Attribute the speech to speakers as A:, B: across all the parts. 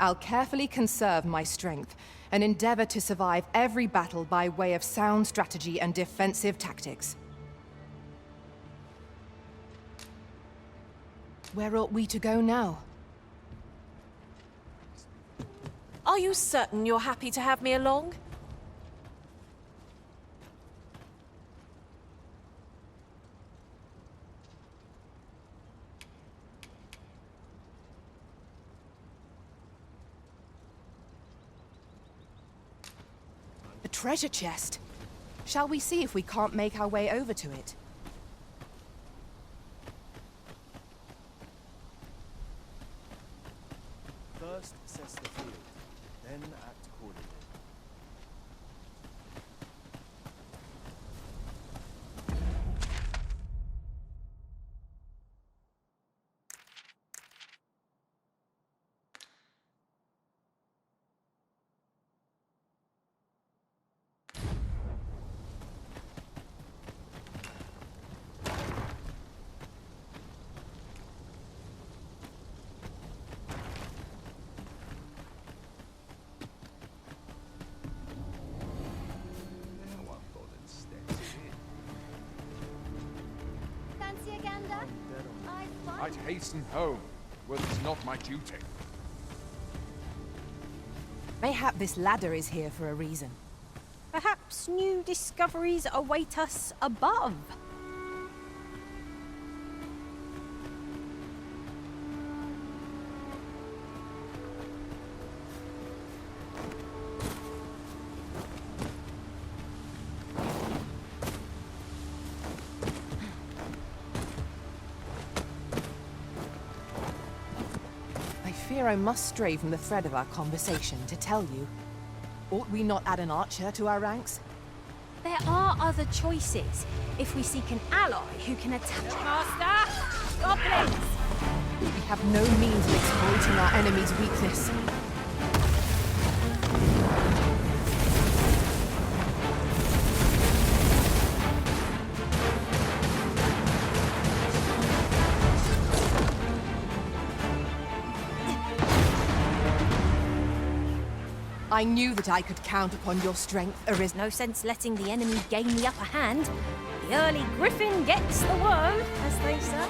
A: I'll carefully conserve my strength and endeavor to survive every battle by way of sound strategy and defensive tactics. Where ought we to go now?
B: Are you certain you're happy to have me along?
A: The treasure chest. Shall we see if we can't make our way over to it?
C: First assess the field, then act accordingly.
D: I'd hasten home, were this not my duty.
A: Mayhap this ladder is here for a reason.
E: Perhaps new discoveries await us above.
A: I fear I must stray from the thread of our conversation to tell you. Ought we not add an archer to our ranks?
E: There are other choices. If we seek an ally who can attack... Master! Goblins!
A: We have no means of exploiting our enemy's weakness. I knew that I could count upon your strength, Arisen.
E: No sense letting the enemy gain the upper hand. The early griffin gets the worm, as they say.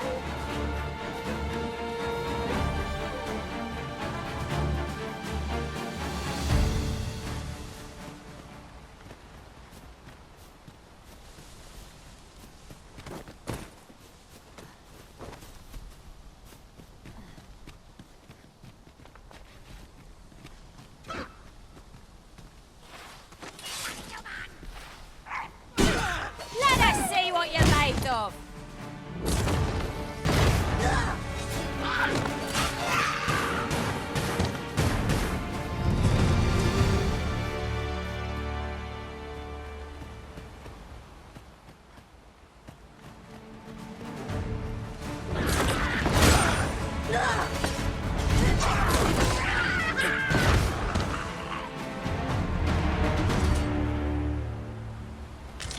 B: Of.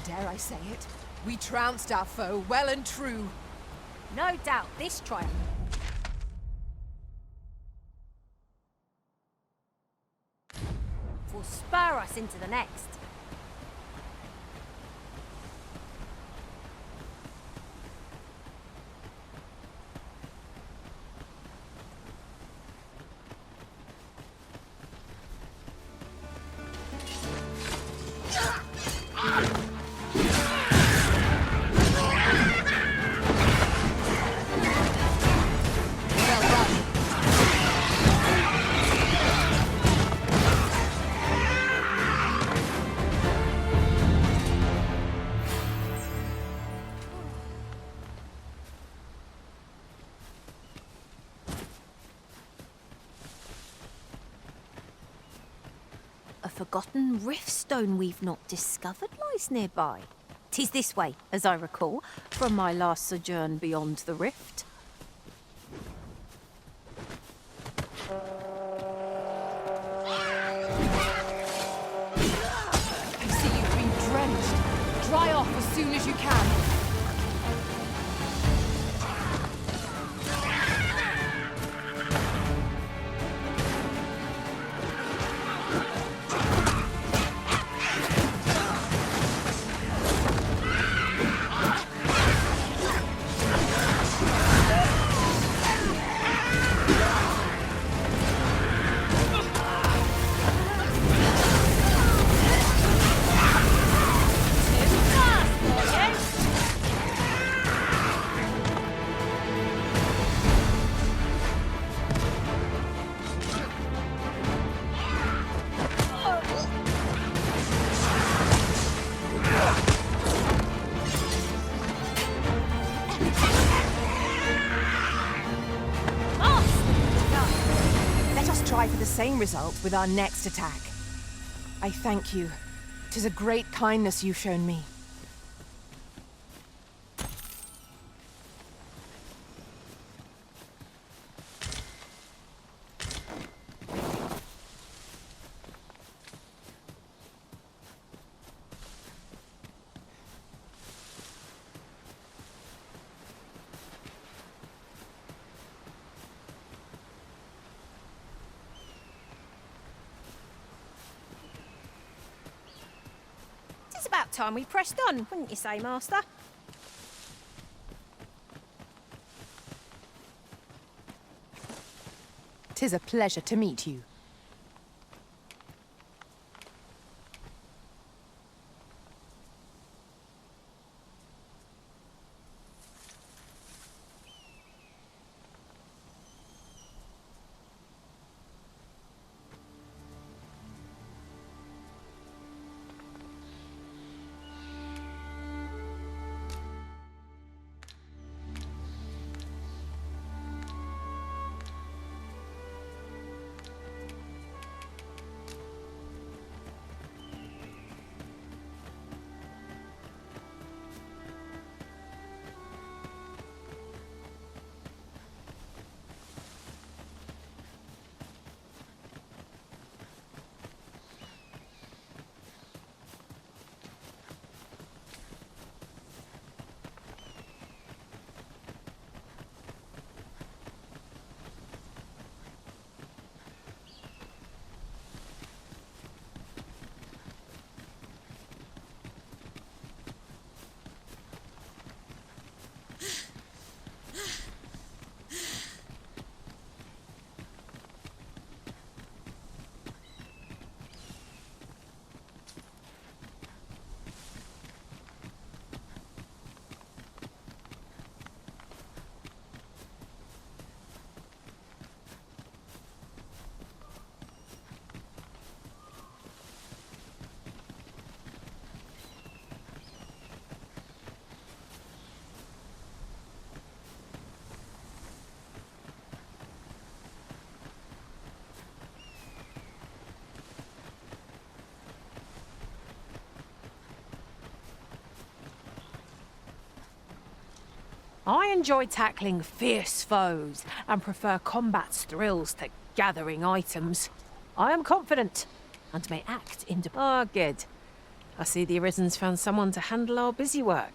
A: Dare I say it? We trounced our foe well and true.
E: No doubt this triumph will spur us into the next. A forgotten riftstone we've not discovered lies nearby. 'Tis this way, as I recall, from my last sojourn beyond the rift.
A: I see you've been drenched. Dry off as soon as you can. same result with our next attack. I thank you. 'Tis a great kindness you've shown me.
E: It's about time we pressed on, wouldn't you say, Master?
A: 'Tis a pleasure to meet you.
B: I enjoy tackling fierce foes and prefer combat's thrills to gathering items. I am confident and may act independently. Ah, good. I see the Arisen's found someone to handle our busy work.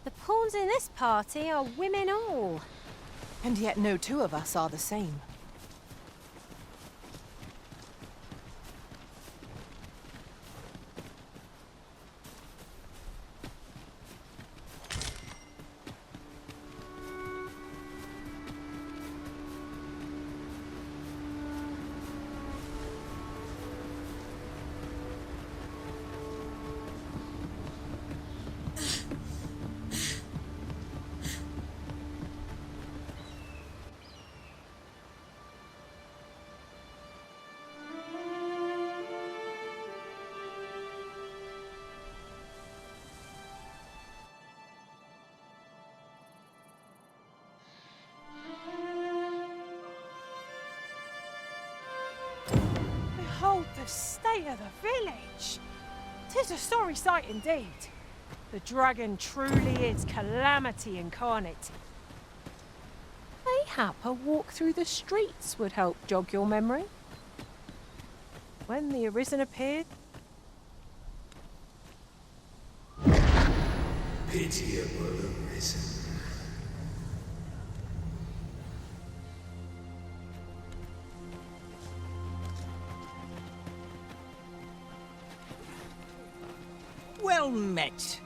E: The pawns in this party are women all.
A: And yet no two of us are the same.
B: Behold the state of the village. 'Tis a sorry sight indeed. The dragon truly is calamity incarnate. Mayhap a walk through the streets would help jog your memory. When the Arisen appeared,
F: Pitiable Arisen.
G: Well met.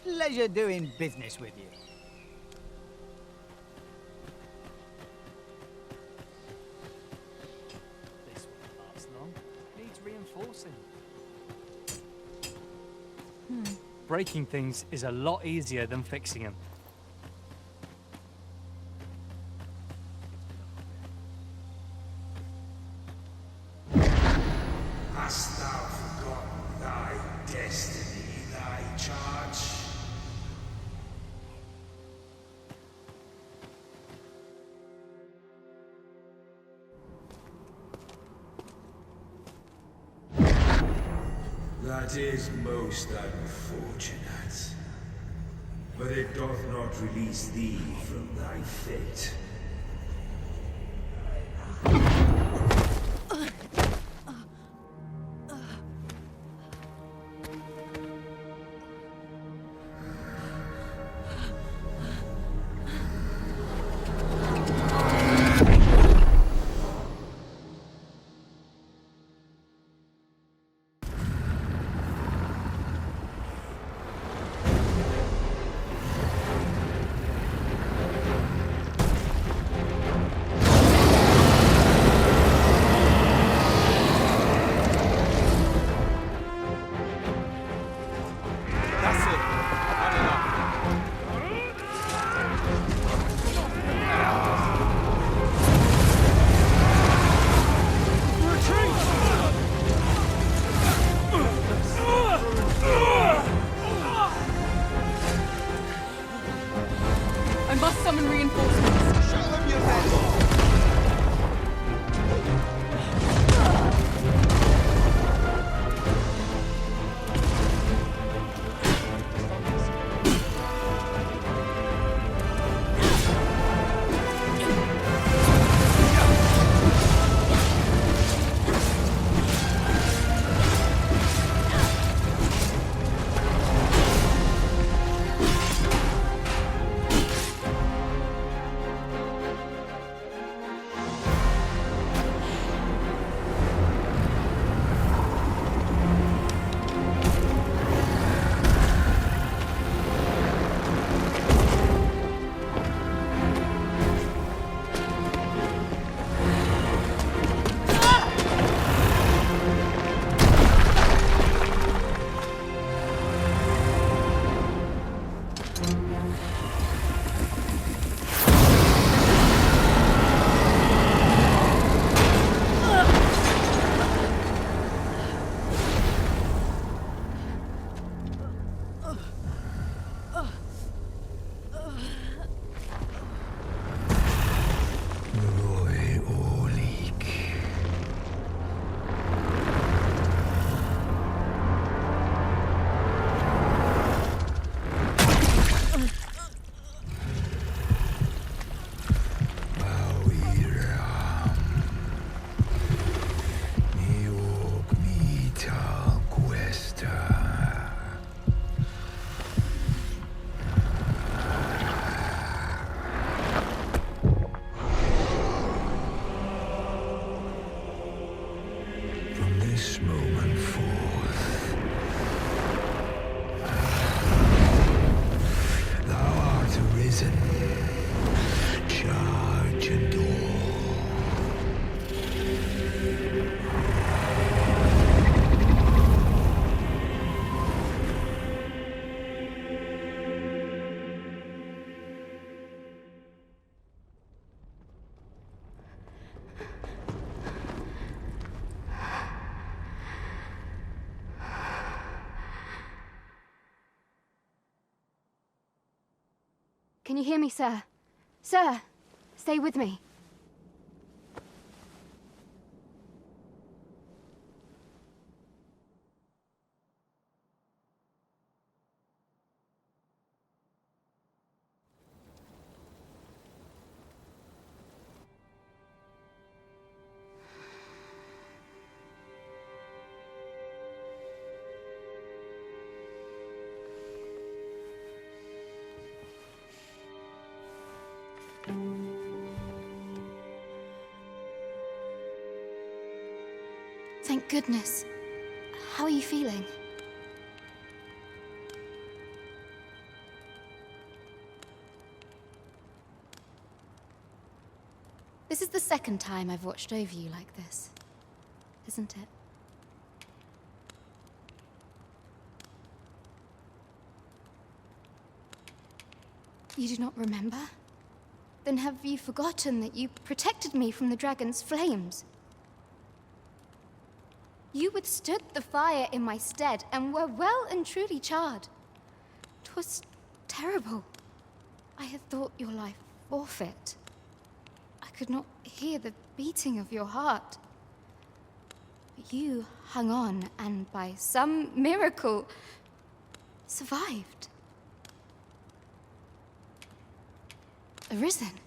G: Pleasure doing business with you.
H: This won't last long. Needs reinforcing. Breaking things is a lot easier than fixing them.
F: Hast thou forgotten thy destiny, thy charge? That is most unfortunate. But it doth not release thee from thy fate.
A: I must summon reinforcements.
C: Show them your best.
I: Can you hear me, sir? Sir, stay with me. Thank goodness. How are you feeling? This is the second time I've watched over you like this, isn't it? You do not remember? Then have you forgotten that you protected me from the dragon's flames? You withstood the fire in my stead and were well and truly charred. 'Twas terrible. I had thought your life forfeit. I could not hear the beating of your heart. But you hung on and by some miracle survived. Arisen?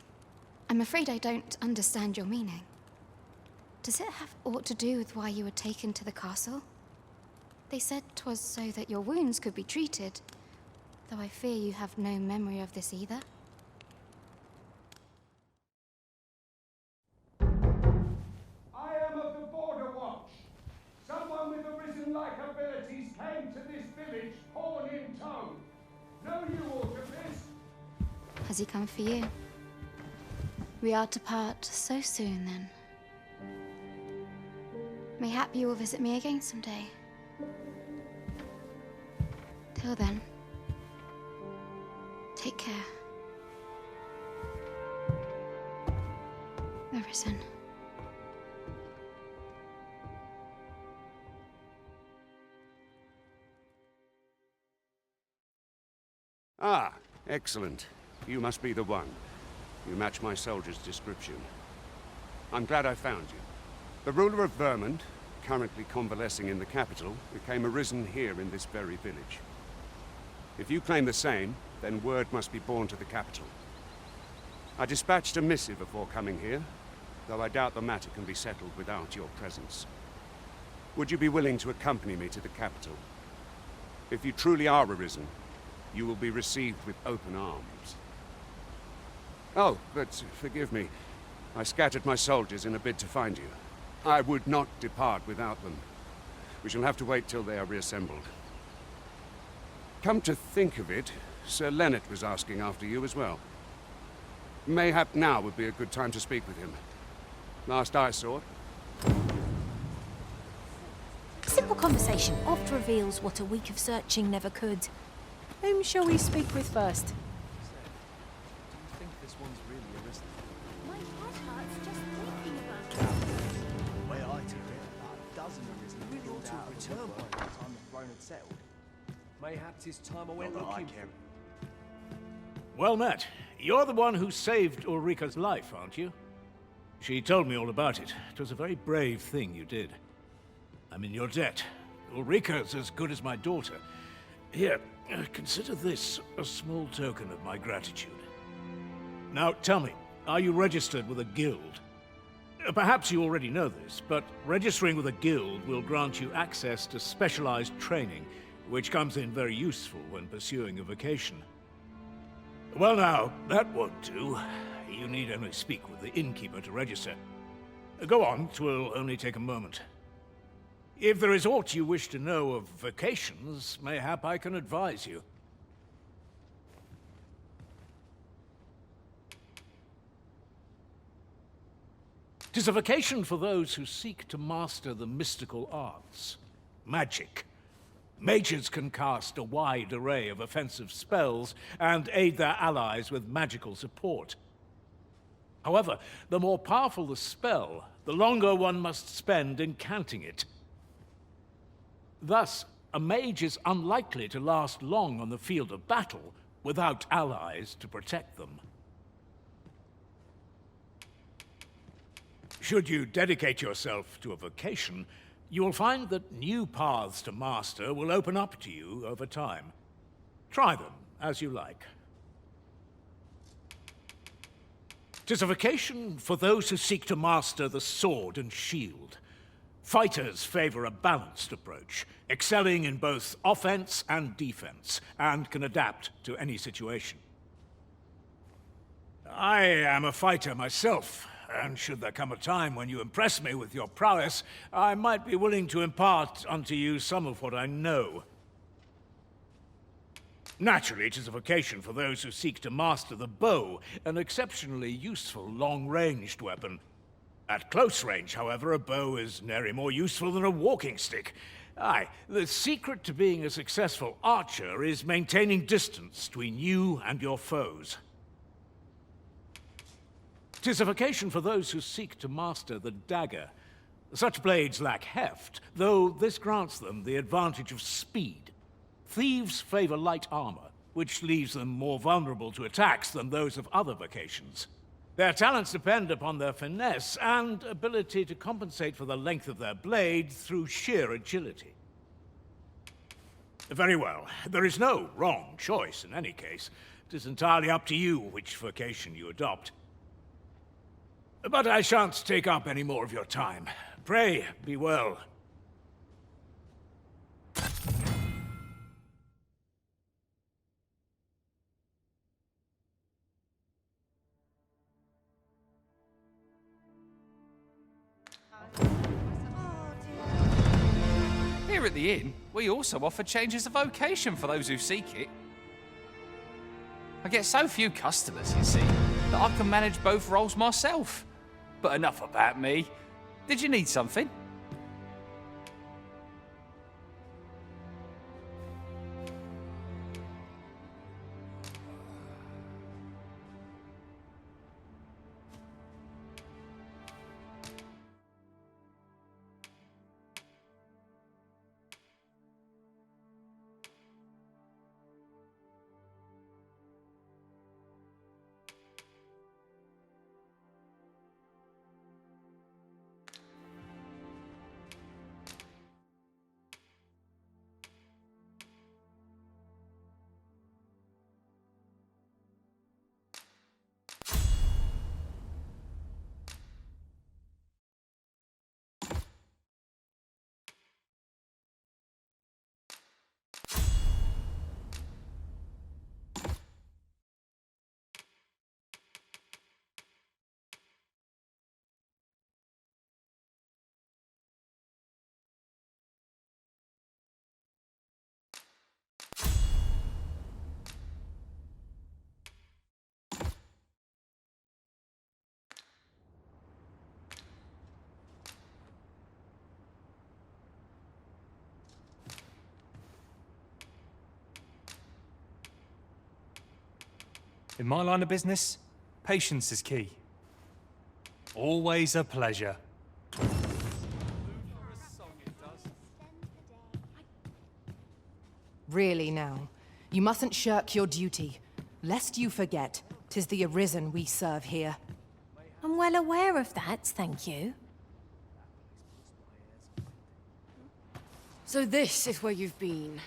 I: I'm afraid I don't understand your meaning. Does it have aught to do with why you were taken to the castle? They said 'twas so that your wounds could be treated, though I fear you have no memory of this either.
F: I am of the Border Watch. Someone with Arisen-like abilities came to this village, horn in tow. Know you aught of this?
I: Has he come for you? We are to part so soon, then. Mayhap you will visit me again someday. Till then, take care. Arisen.
J: Ah, excellent. You must be the one. You match my soldier's description. I'm glad I found you. The ruler of Vermont, currently convalescing in the capital, became arisen here in this very village. If you claim the same, then word must be borne to the capital. I dispatched a missive before coming here, though I doubt the matter can be settled without your presence. Would you be willing to accompany me to the capital? If you truly are arisen, you will be received with open arms. Oh, but forgive me. I scattered my soldiers in a bid to find you. I would not depart without them. We shall have to wait till they are reassembled. Come to think of it, Sir Leonard was asking after you as well. Mayhap now would be a good time to speak with him. Last I saw it.
E: Simple conversation oft reveals what a week of searching never could.
B: Whom shall we speak with first?
C: Do you think this one's really Arisen?
E: My head hurts just thinking about it.
C: The way I took it, about a dozen Arisen really ought to return by the time the throne had settled. Mayhap 'tis time I went looking for him.
K: Well met. You're the one who saved Ulrika's life, aren't you? She told me all about it. It was a very brave thing you did. I'm in your debt. Ulrika's as good as my daughter. Here, consider this a small token of my gratitude. Now, tell me, are you registered with a guild? Perhaps you already know this, but registering with a guild will grant you access to specialized training, which comes in very useful when pursuing a vocation. Well now, that won't do. You need only speak with the innkeeper to register. Go on, 'twill only take a moment. If there is aught you wish to know of vocations, mayhap I can advise you. 'Tis a vocation for those who seek to master the mystical arts. Magic. Mages can cast a wide array of offensive spells and aid their allies with magical support. However, the more powerful the spell, the longer one must spend incanting it. Thus, a mage is unlikely to last long on the field of battle, without allies to protect them. Should you dedicate yourself to a vocation, you will find that new paths to master will open up to you over time. Try them as you like. 'Tis a vocation for those who seek to master the sword and shield. Fighters favor a balanced approach, excelling in both offense and defense, and can adapt to any situation. I am a fighter myself, and should there come a time when you impress me with your prowess, I might be willing to impart unto you some of what I know. Naturally, it is a vocation for those who seek to master the bow, an exceptionally useful long-ranged weapon. At close range, however, a bow is nary more useful than a walking stick. Aye, the secret to being a successful archer is maintaining distance between you and your foes. 'Tis a vocation for those who seek to master the dagger. Such blades lack heft, though this grants them the advantage of speed. Thieves favor light armor, which leaves them more vulnerable to attacks than those of other vocations. Their talents depend upon their finesse and ability to compensate for the length of their blade through sheer agility. Very well. There is no wrong choice in any case. It is entirely up to you which vocation you adopt. But I shan't take up any more of your time. Pray, be well.
L: Here at the inn, we also offer changes of vocation for those who seek it. I get so few customers, you see, that I can manage both roles myself. But enough about me. Did you need something?
H: In my line of business, patience is key. Always a pleasure.
A: Really now, you mustn't shirk your duty, lest you forget 'tis the Arisen we serve here.
E: I'm well aware of that, thank you.
M: So this is where you've been.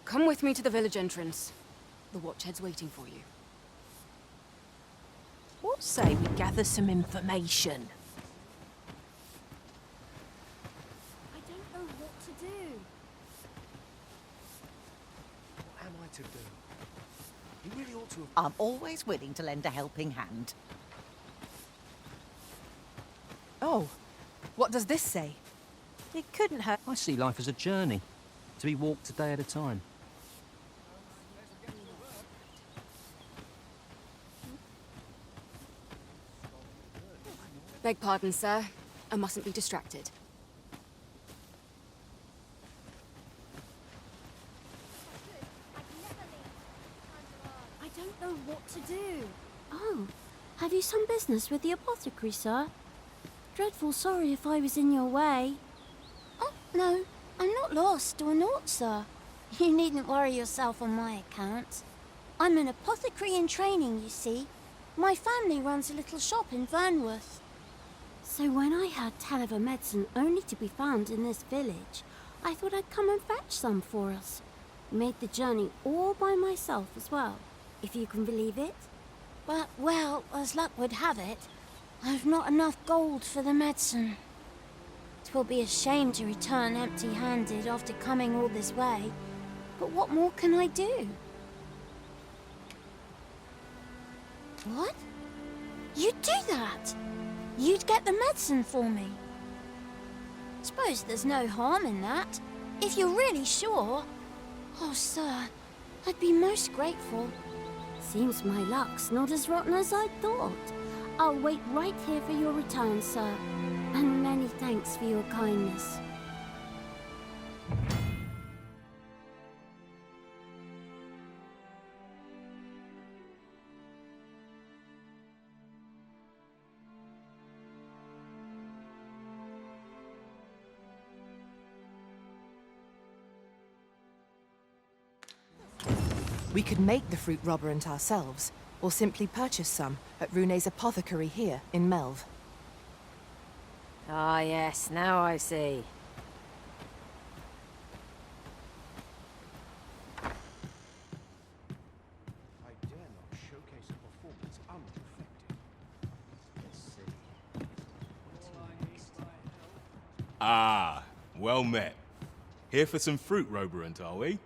M: Come with me to the village entrance. The watchhead's waiting for you.
B: What say we gather some information?
I: I don't know what to do.
C: What am I to do? You really ought to have...
N: I'm always willing to lend a helping hand.
A: Oh, what does this say?
E: It couldn't hurt.
O: I see life as a journey, to be walked a day at a time.
M: Beg pardon, sir. I mustn't be distracted.
I: I don't know what to do. Oh, have you some business with the apothecary, sir? Dreadful sorry if I was in your way. Oh, no, I'm not lost or naught, sir. You needn't worry yourself on my account.
P: I'm an apothecary in training, you see. My family runs a little shop in Vernworth. So when I heard tell of a medicine only to be found in this village, I thought I'd come and fetch some for us. Made the journey all by myself as well, if you can believe it. But, well, as luck would have it, I've not enough gold for the medicine. 'Twill be a shame to return empty-handed after coming all this way, but what more can I do? What? You'd do that? You'd get the medicine for me? Suppose there's no harm in that, if you're really sure. Oh, sir, I'd be most grateful. Seems my luck's not as rotten as I thought. I'll wait right here for your return, sir. And many thanks for your kindness.
A: We could make the fruit roberant ourselves, or simply purchase some at Rune's apothecary here in Melve.
B: Ah, yes, now I see.
C: I dare not showcase a performance unperfected. Let's see.
Q: Ah, well met. Here for some fruit roberant, are we?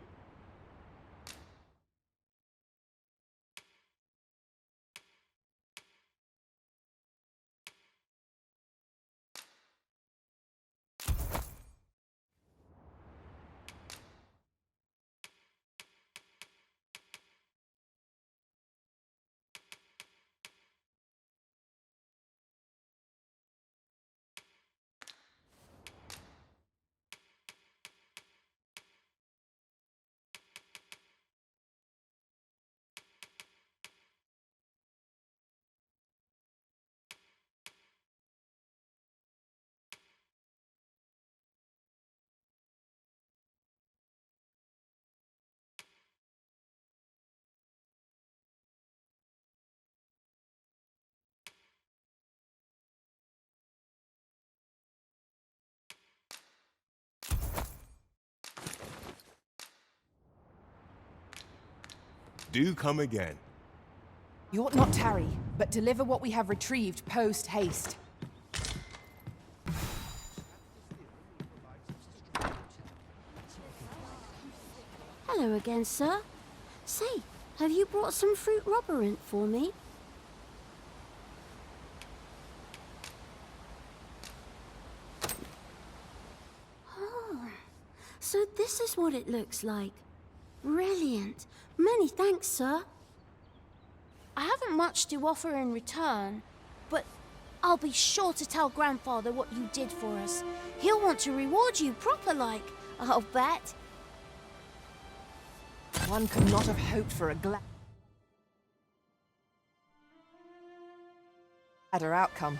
Q: Do come again.
A: You ought not tarry, but deliver what we have retrieved post-haste.
P: Hello again, sir. Say, have you brought some fruit roberant for me? Oh, so this is what it looks like. Brilliant. Many thanks, sir. I haven't much to offer in return, but I'll be sure to tell Grandfather what you did for us. He'll want to reward you proper-like, I'll bet.
A: One could not have hoped for a gladder outcome.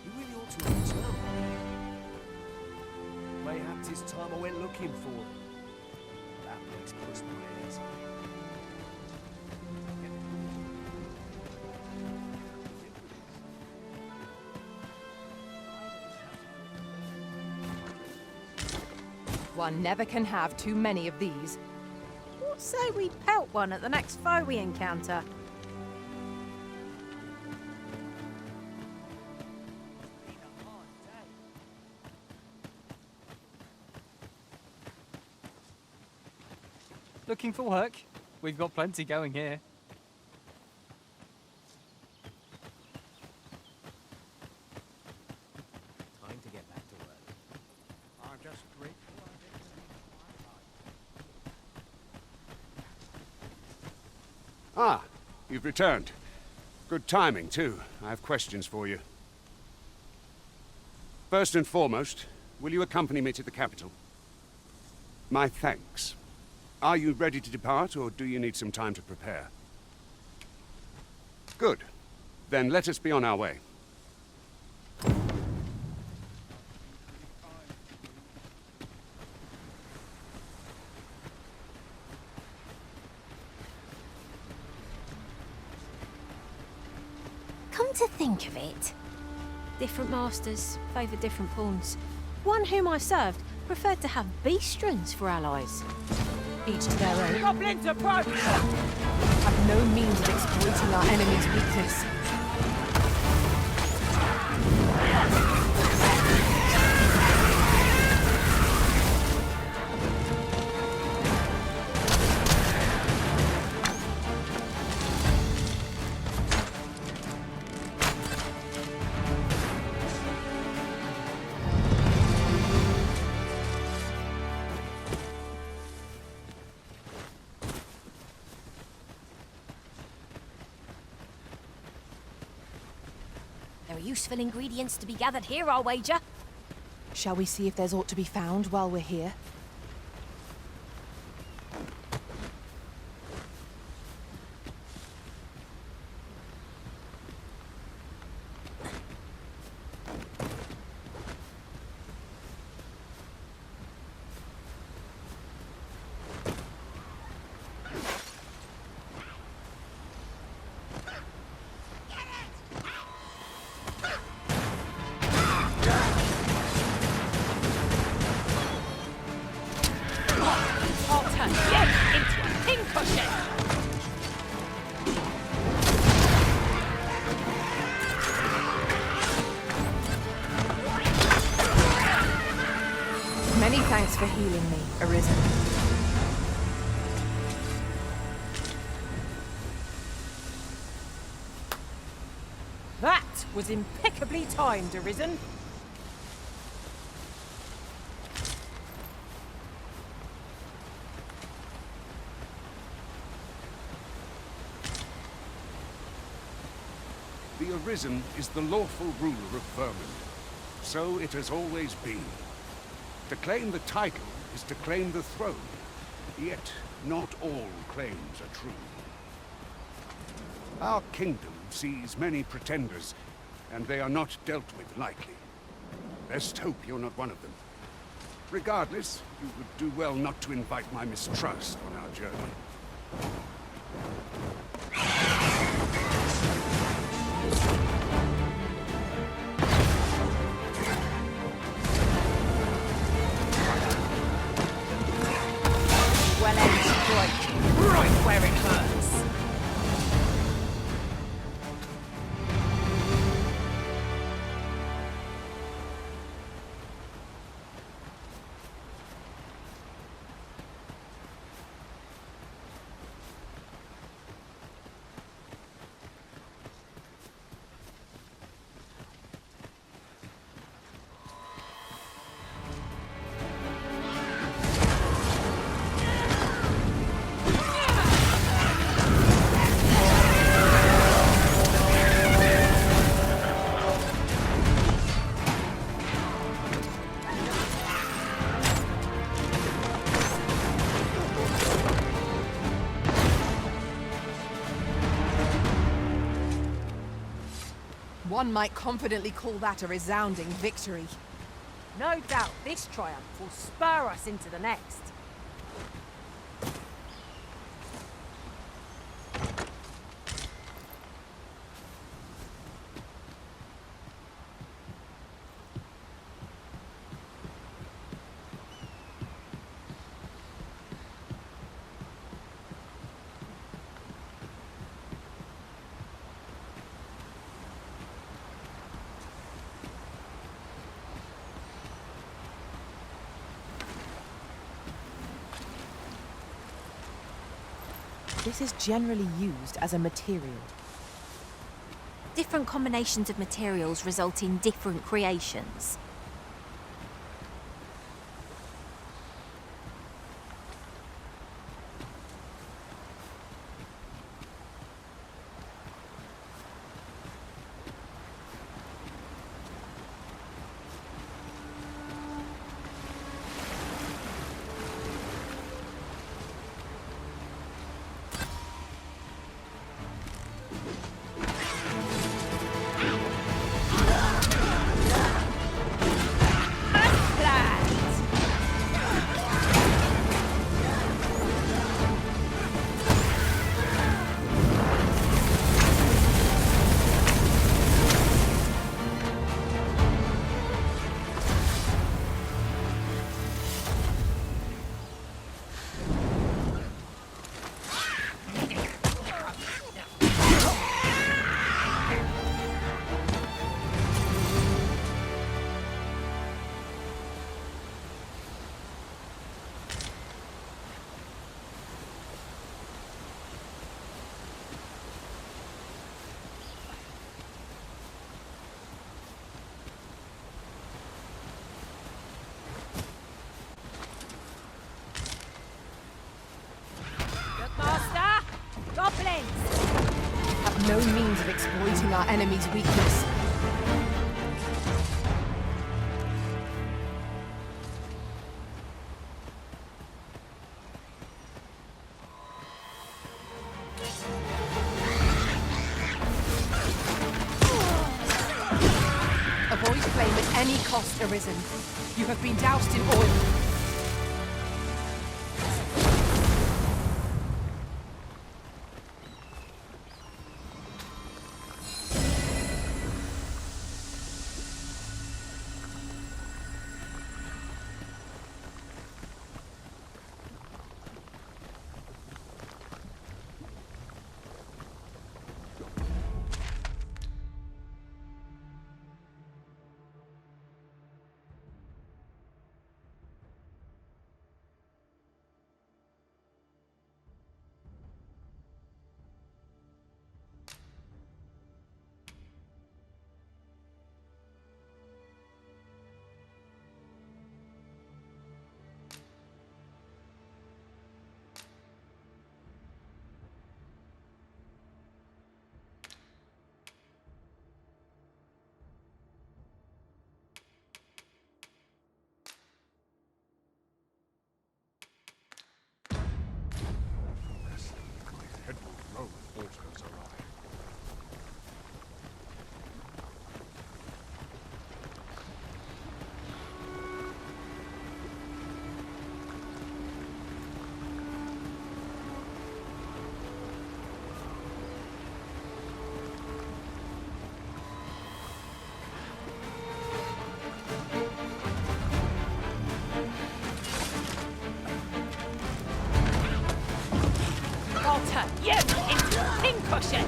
C: You really ought to have returned. Mayhap 'tis time I went looking for them. That makes plus prayers.
A: One never can have too many of these.
B: What say we pelt one at the next foe we encounter?
L: Looking for work? We've got plenty going here.
C: Time to get back to work. I'm just grateful.
J: Ah, you've returned. Good timing, too. I have questions for you. First and foremost, will you accompany me to the capital? My thanks. Are you ready to depart, or do you need some time to prepare? Good. Then let us be on our way.
E: Come to think of it, different masters favour different pawns. One whom I served preferred to have beastrons for allies.
A: Each to their own.
B: Goblins approach!
A: Have no means of exploiting our enemy's weakness.
E: There are useful ingredients to be gathered here, I'll wager.
A: Shall we see if there's aught to be found while we're here? Many thanks for healing me, Arisen.
B: That was impeccably timed, Arisen.
J: The Arisen is the lawful ruler of Vermund. So it has always been. To claim the title is to claim the throne. Yet, not all claims are true. Our kingdom sees many pretenders, and they are not dealt with lightly. Best hope you're not one of them. Regardless, you would do well not to invite my mistrust on our journey.
B: Well aimed strike, right where it hurts.
A: One might confidently call that a resounding victory.
B: No doubt this triumph will spur us into the next.
A: This is generally used as a material.
E: Different combinations of materials result in different creations.
A: no means of exploiting our enemy's weakness. Avoid flame at any cost, Arisen. You have been doused in oil.
B: I'll turn you into a pincushion!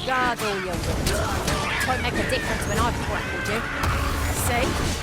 B: Guard all your wits. Won't make a difference when I've grappled you. See?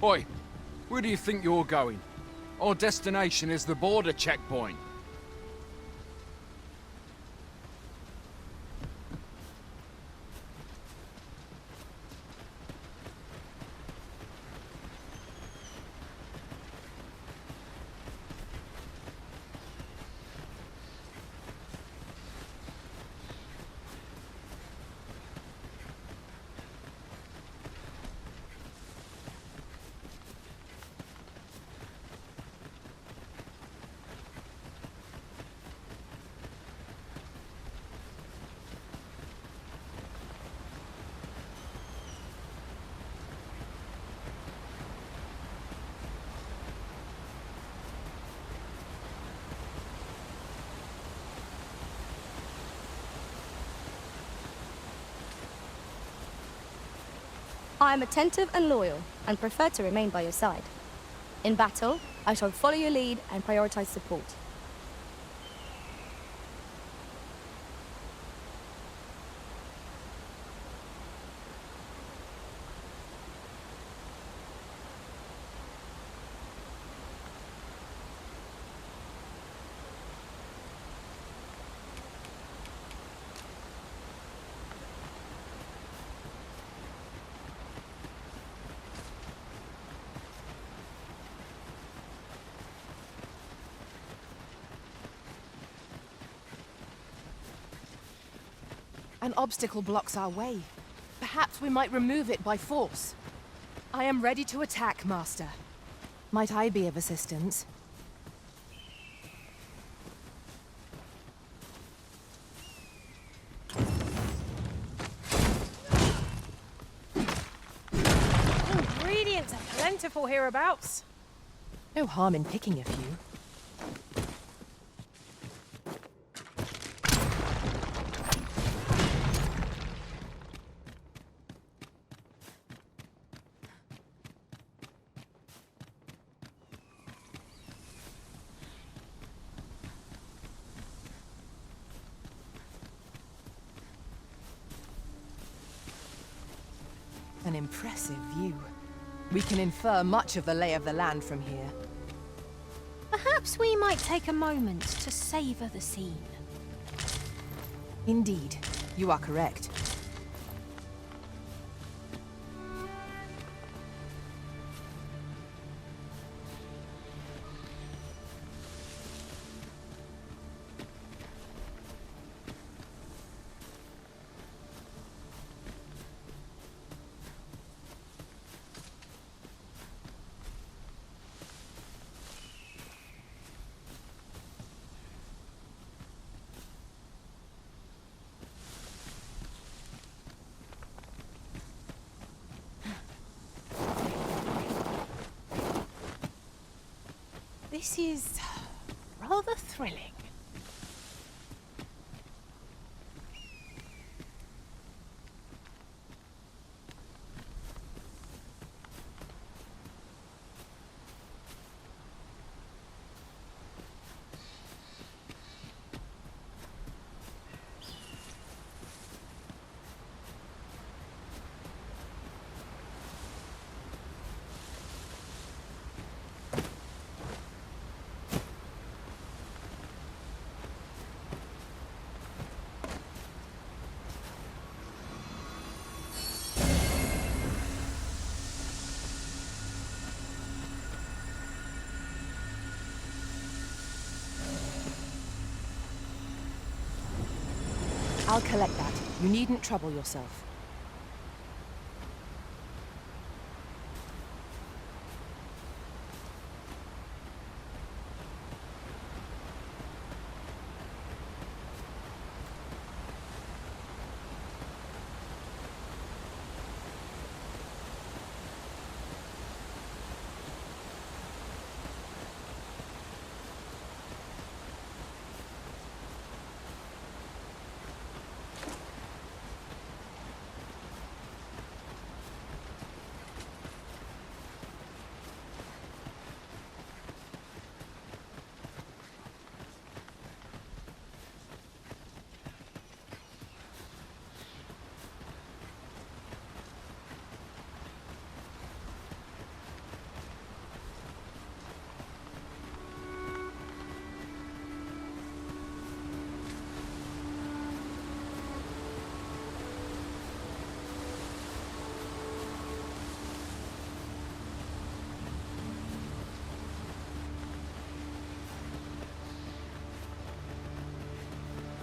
D: Oi, where do you think you're going? Our destination is the border checkpoint.
R: I am attentive and loyal, and prefer to remain by your side. In battle, I shall follow your lead and prioritize support.
A: An obstacle blocks our way. Perhaps we might remove it by force. I am ready to attack, Master. Might I be of assistance?
B: Ingredients are plentiful hereabouts.
A: No harm in picking a few. An impressive view. We can infer much of the lay of the land from here.
E: Perhaps we might take a moment to savor the scene.
A: Indeed, you are correct.
B: This is rather thrilling.
A: I'll collect that. You needn't trouble yourself.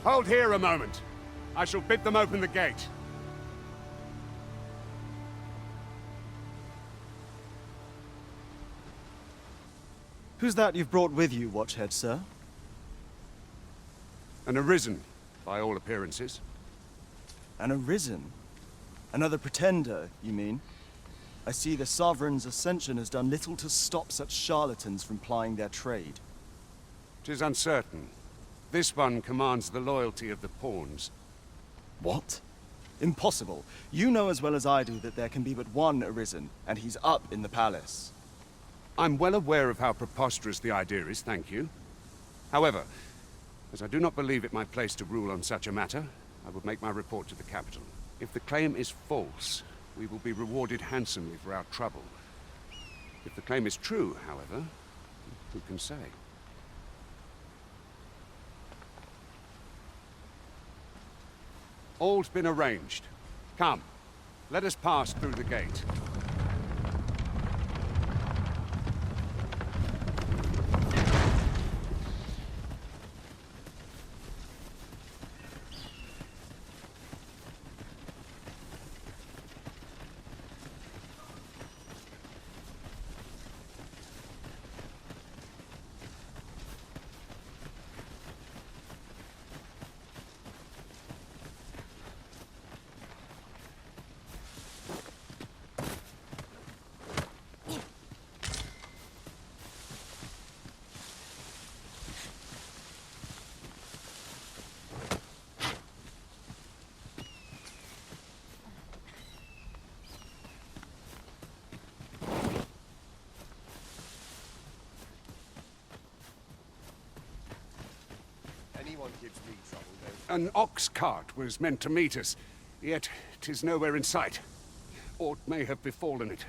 J: Hold here a moment. I shall bid them open the gate.
S: Who's that you've brought with you, Watchhead, sir?
J: An Arisen, by all appearances.
S: An Arisen? Another pretender, you mean? I see the Sovereign's ascension has done little to stop such charlatans from plying their trade.
J: 'Tis uncertain. This one commands the loyalty of the pawns.
S: What? Impossible. You know as well as I do that there can be but one Arisen, and he's up in the palace.
J: I'm well aware of how preposterous the idea is, thank you. However, as I do not believe it my place to rule on such a matter, I will make my report to the capital. If the claim is false, we will be rewarded handsomely for our trouble. If the claim is true, however, who can say? All's been arranged. Come, let us pass through the gate. Anyone gives me trouble, then. An ox cart was meant to meet us, yet 'tis nowhere in sight. Aught may have befallen it.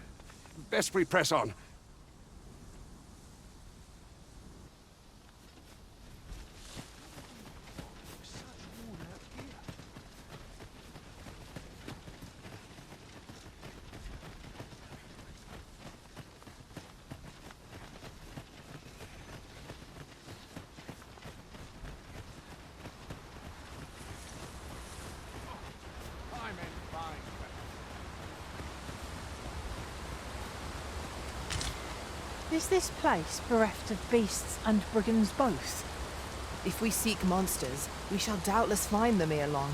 J: Best we press on.
B: Is this place bereft of beasts and brigands both?
A: If we seek monsters, we shall doubtless find them ere long.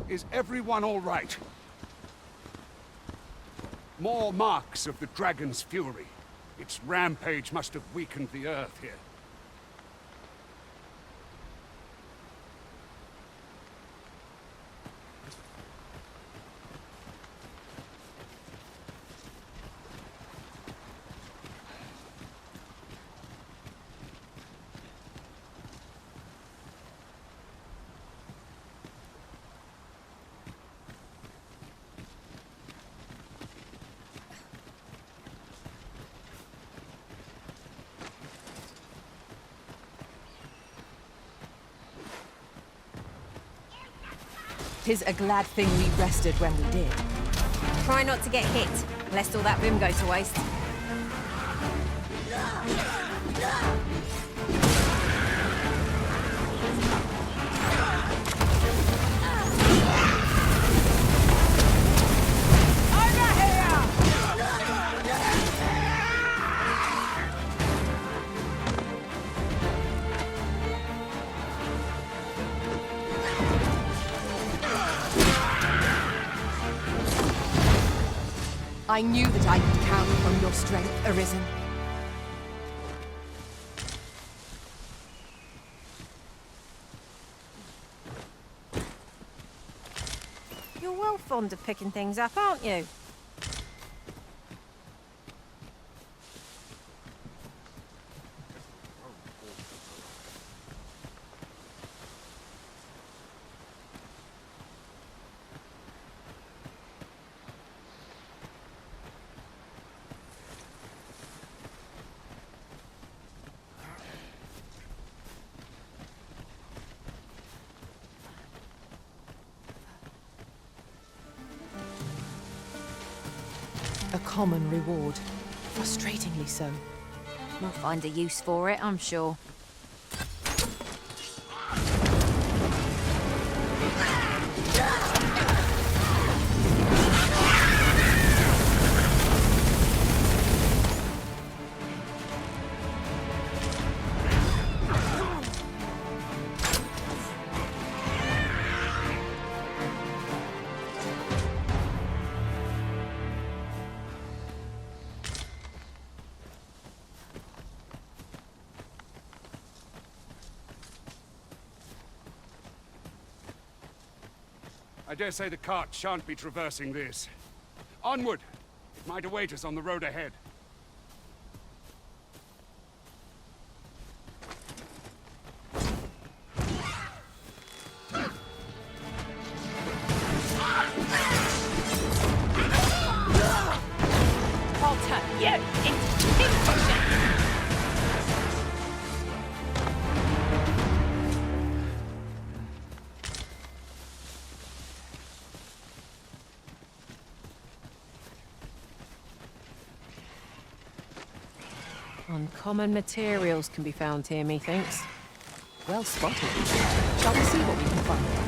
J: Is everyone all right? More marks of the dragon's fury. Its rampage must have weakened the earth here.
A: Tis a glad thing we rested when we did.
E: Try not to get hit, lest all that vim go to waste.
A: I knew that I could count on your strength, Arisen.
B: You're well fond of picking things up, aren't you?
A: A common reward. Frustratingly so.
E: We'll find a use for it, I'm sure.
J: I dare say the cart shan't be traversing this. Onward! It might await us on the road ahead.
B: I'll turn you into pinpotion! Uncommon materials can be found here, methinks.
A: Well spotted. Shall we see what we can find?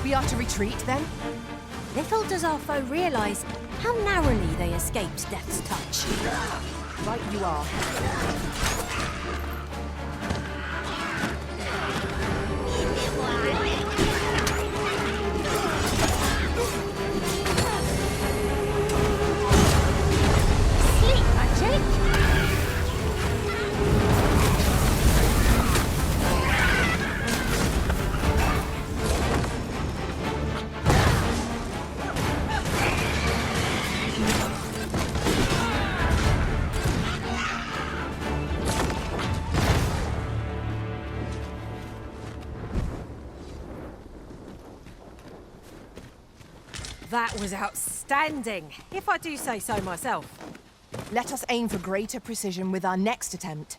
A: We are to retreat, then?
E: Little does our foe realise how narrowly they escaped death's touch.
A: Right you are.
E: Sleep magic!
B: That was outstanding, if I do say so myself.
A: Let us aim for greater precision with our next attempt.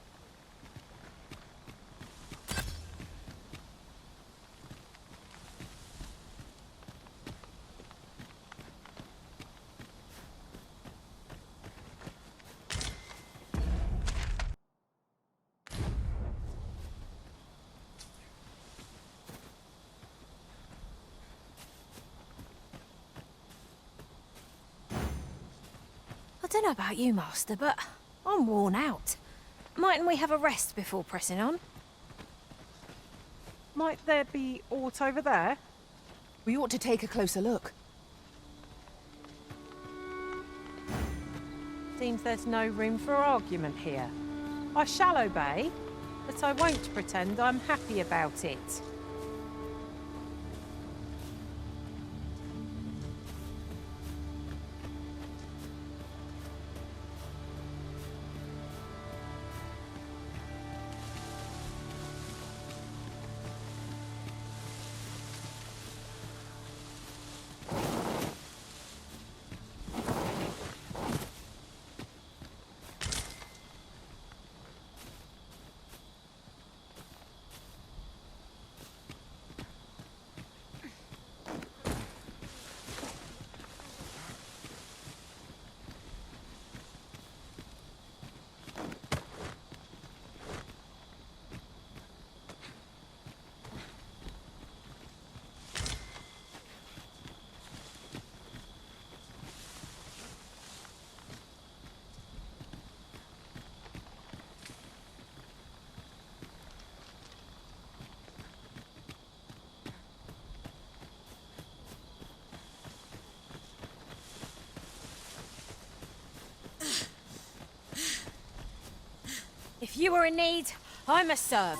E: I don't know about you, Master, but I'm worn out. Mightn't we have a rest before pressing on?
B: Might there be aught over there?
A: We ought to take a closer look.
B: Seems there's no room for argument here. I shall obey, but I won't pretend I'm happy about it. If you are in need, I must serve.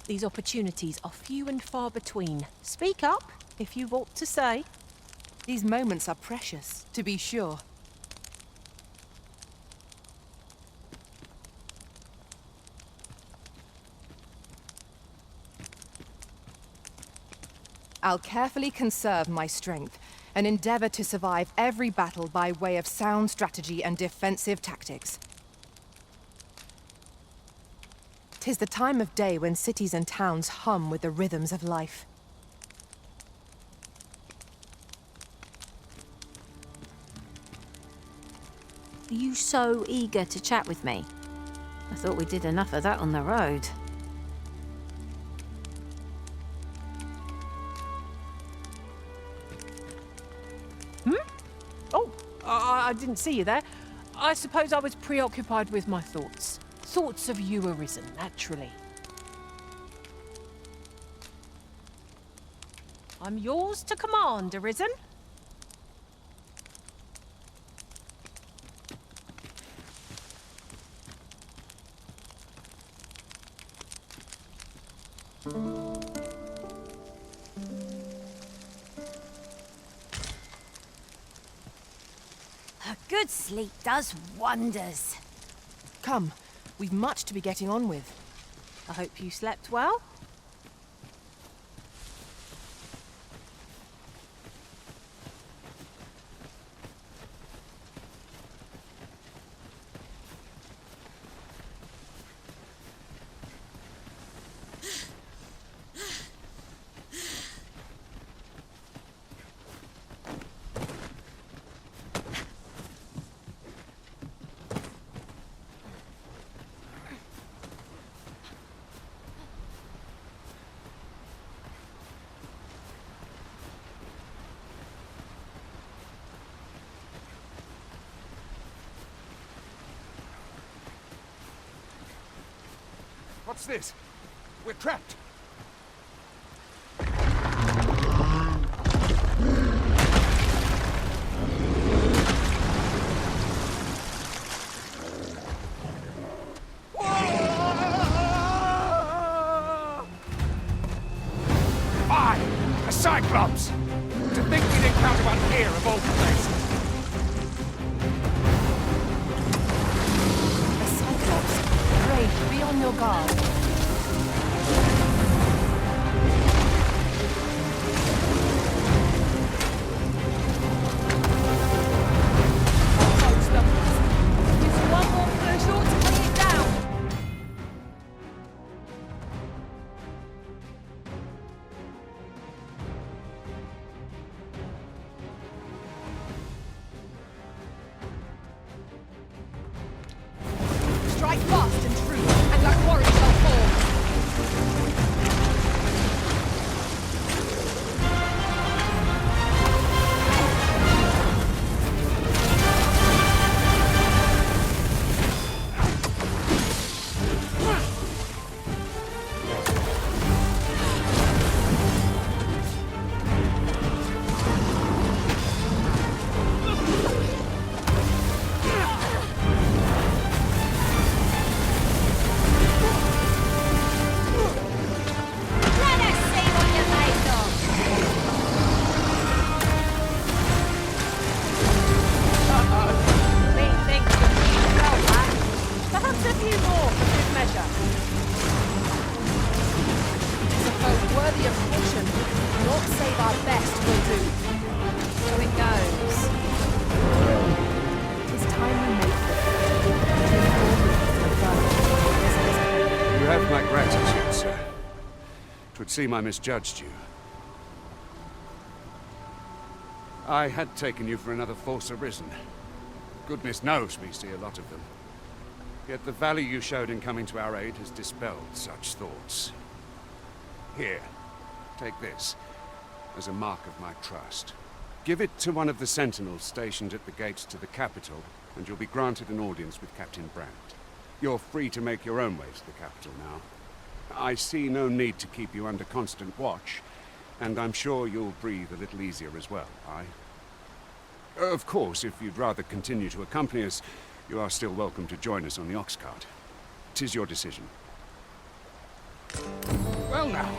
B: These opportunities are few and far between. Speak up if you've aught to say.
A: These moments are precious, to be sure. I'll carefully conserve my strength and endeavor to survive every battle by way of sound strategy and defensive tactics. 'Tis the time of day when cities and towns hum with the rhythms of life.
E: Are you so eager to chat with me? I thought we did enough of that on the road.
B: Oh, I didn't see you there. I suppose I was preoccupied with my thoughts. Thoughts of you, Arisen, naturally. I'm yours to command, Arisen.
E: A good sleep does wonders.
A: Come, we've much to be getting on with.
B: I hope you slept well.
J: What's this? We're trapped.
F: Fine! A Cyclops! To think we'd encounter one here of all places!
A: A Cyclops. Brave, be on your guard. Strike fast and true, and like warriors shall fall. be a caution. Naught save our best will do.
B: So it goes.
A: It is time we make the
J: You have my gratitude, sir. 'Twould seem I misjudged you. I had taken you for another Force Arisen. Goodness knows we see a lot of them. Yet the value you showed in coming to our aid has dispelled such thoughts. Here, take this, as a mark of my trust. Give it to one of the sentinels stationed at the gates to the capital, and you'll be granted an audience with Captain Brandt. You're free to make your own way to the capital now. I see no need to keep you under constant watch, and I'm sure you'll breathe a little easier as well, aye? Of course, if you'd rather continue to accompany us, you are still welcome to join us on the ox cart. 'Tis your decision. Well now.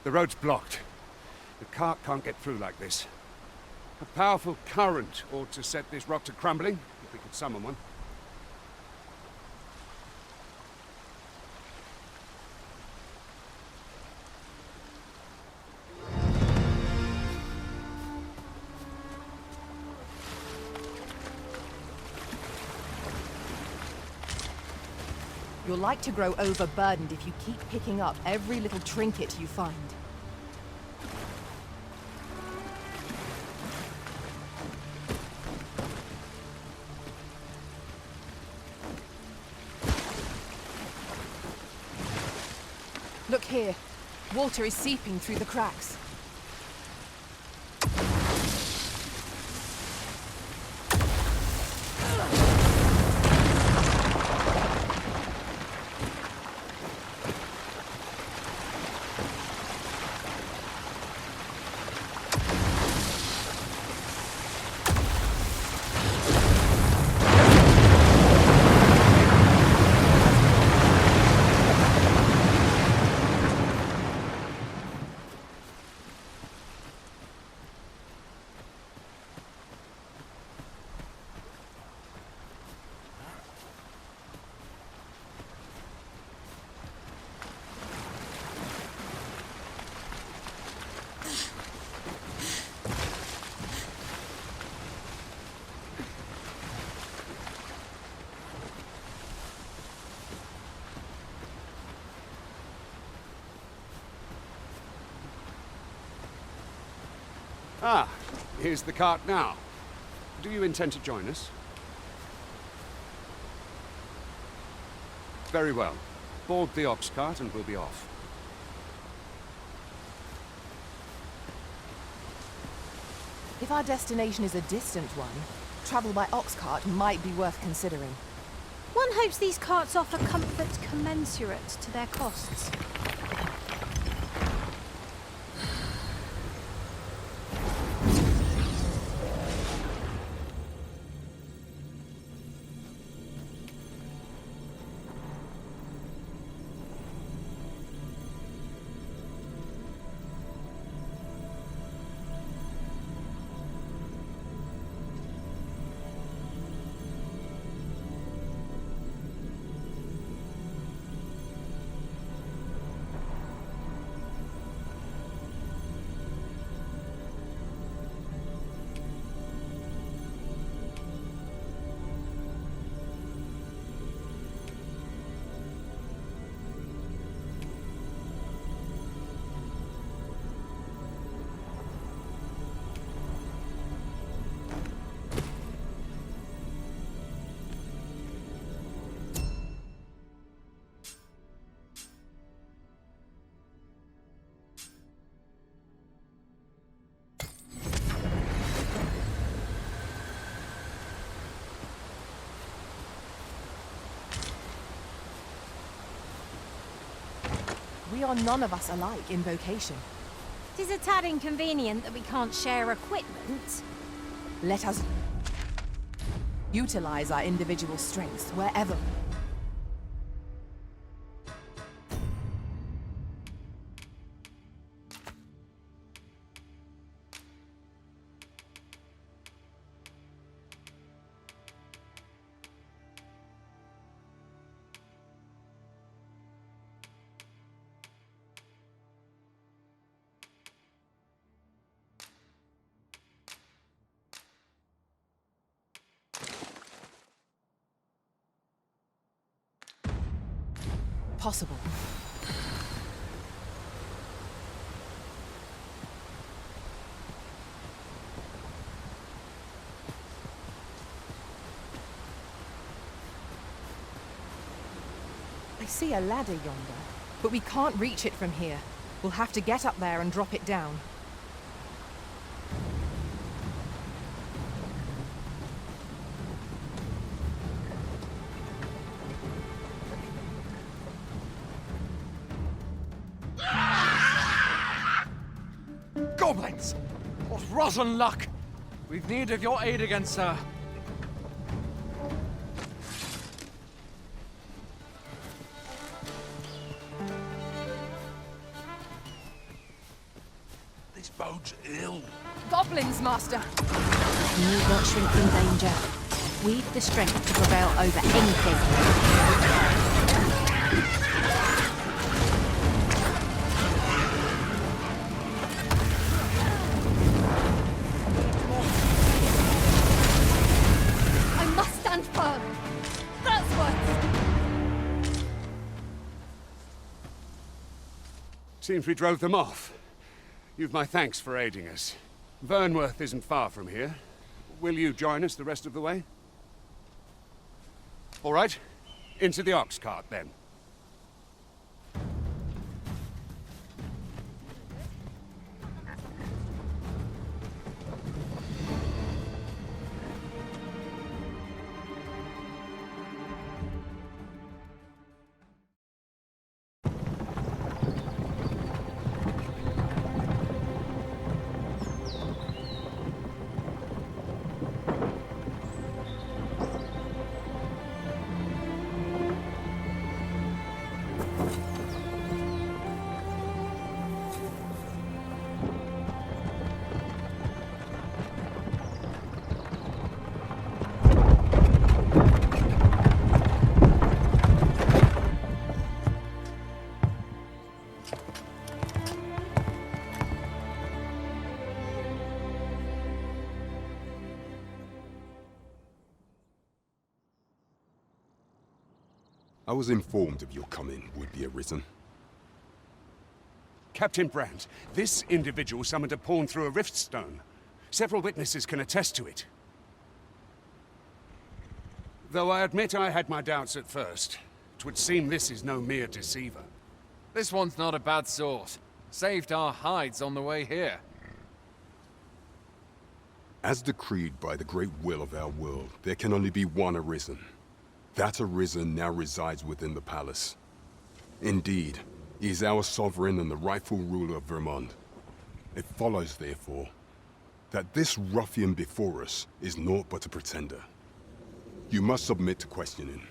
J: The road's blocked. The cart can't get through like this. A powerful current ought to set this rock to crumbling, if we could summon one.
A: You're like to grow overburdened if you keep picking up every little trinket you find. Look here. Water is seeping through the cracks.
J: Ah, here's the cart now. Do you intend to join us? Very well. Board the ox cart and we'll be off.
A: If our destination is a distant one, travel by ox cart might be worth considering.
E: One hopes these carts offer comfort commensurate to their costs.
A: We are none of us alike in vocation.
E: It is a tad inconvenient that we can't share equipment.
A: Let us utilize our individual strengths wherever. possible. I see a ladder yonder, but we can't reach it from here. We'll have to get up there and drop it down.
D: Goblins! What rotten luck! We've need of your aid again, sir.
F: This bodes ill.
A: Goblins, Master!
E: You need not shrink from danger. We've the strength to prevail over anything.
J: Seems we drove them off. You've my thanks for aiding us. Vernworth isn't far from here. Will you join us the rest of the way? All right. Into the ox cart, then.
T: I was informed of your coming, would-be Arisen.
J: Captain Brandt, this individual summoned a pawn through a rift stone. Several witnesses can attest to it. Though I admit I had my doubts at first. 'Twould seem this is no mere deceiver.
D: This one's not a bad sort. Saved our hides on the way here.
T: As decreed by the great will of our world, there can only be one Arisen. That Arisen now resides within the palace. Indeed, he is our sovereign and the rightful ruler of Vermont. It follows, therefore, that this ruffian before us is naught but a pretender. You must submit to questioning.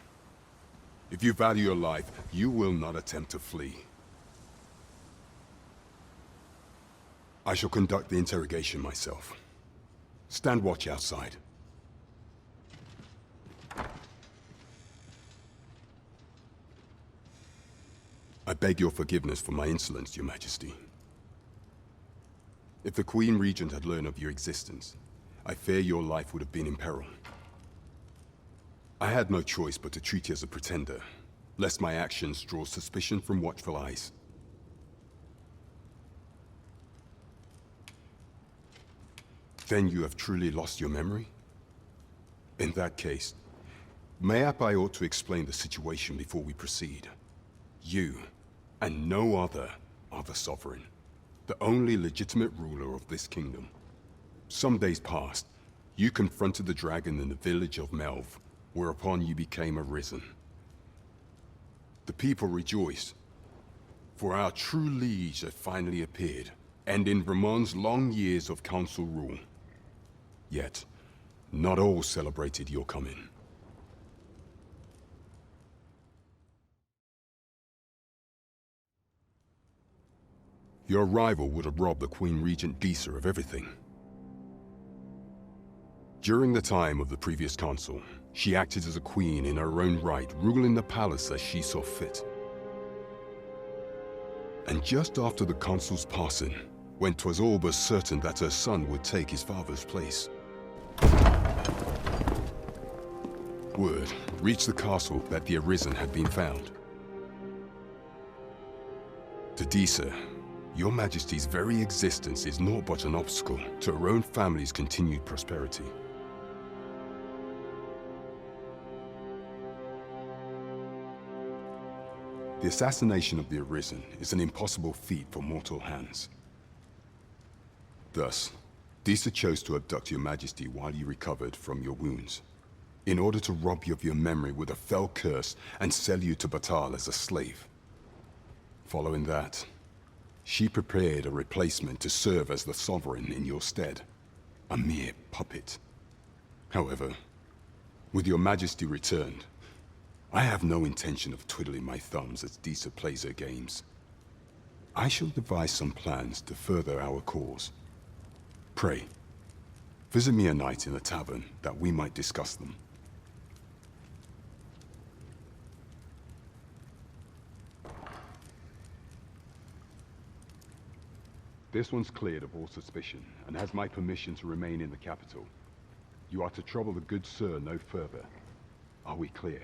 T: If you value your life, you will not attempt to flee. I shall conduct the interrogation myself. Stand watch outside. I beg your forgiveness for my insolence, Your Majesty. If the Queen Regent had learned of your existence, I fear your life would have been in peril. I had no choice but to treat you as a pretender, lest my actions draw suspicion from watchful eyes. Then you have truly lost your memory? In that case, mayhap I ought to explain the situation before we proceed. You, and no other, are the sovereign, the only legitimate ruler of this kingdom. Some days past, you confronted the dragon in the village of Melv, whereupon you became Arisen. The people rejoiced, for our true liege had finally appeared, and in Vermont's long years of council rule. Yet, not all celebrated your coming. Your arrival would have robbed the Queen Regent Disa of everything. During the time of the previous consul, she acted as a queen in her own right, ruling the palace as she saw fit. And just after the consul's passing, when 'twas all but certain that her son would take his father's place, word reached the castle that the Arisen had been found. To Disa, your Majesty's very existence is naught but an obstacle to her own family's continued prosperity. The assassination of the Arisen is an impossible feat for mortal hands. Thus, Disa chose to abduct your Majesty while you recovered from your wounds, in order to rob you of your memory with a fell curse and sell you to Batal as a slave. Following that, she prepared a replacement to serve as the sovereign in your stead, a mere puppet. However, with your Majesty returned, I have no intention of twiddling my thumbs as Disa plays her games. I shall devise some plans to further our cause. Pray, visit me a night in the tavern that we might discuss them. This one's cleared of all suspicion and has my permission to remain in the capital. You are to trouble the good sir no further. Are we clear?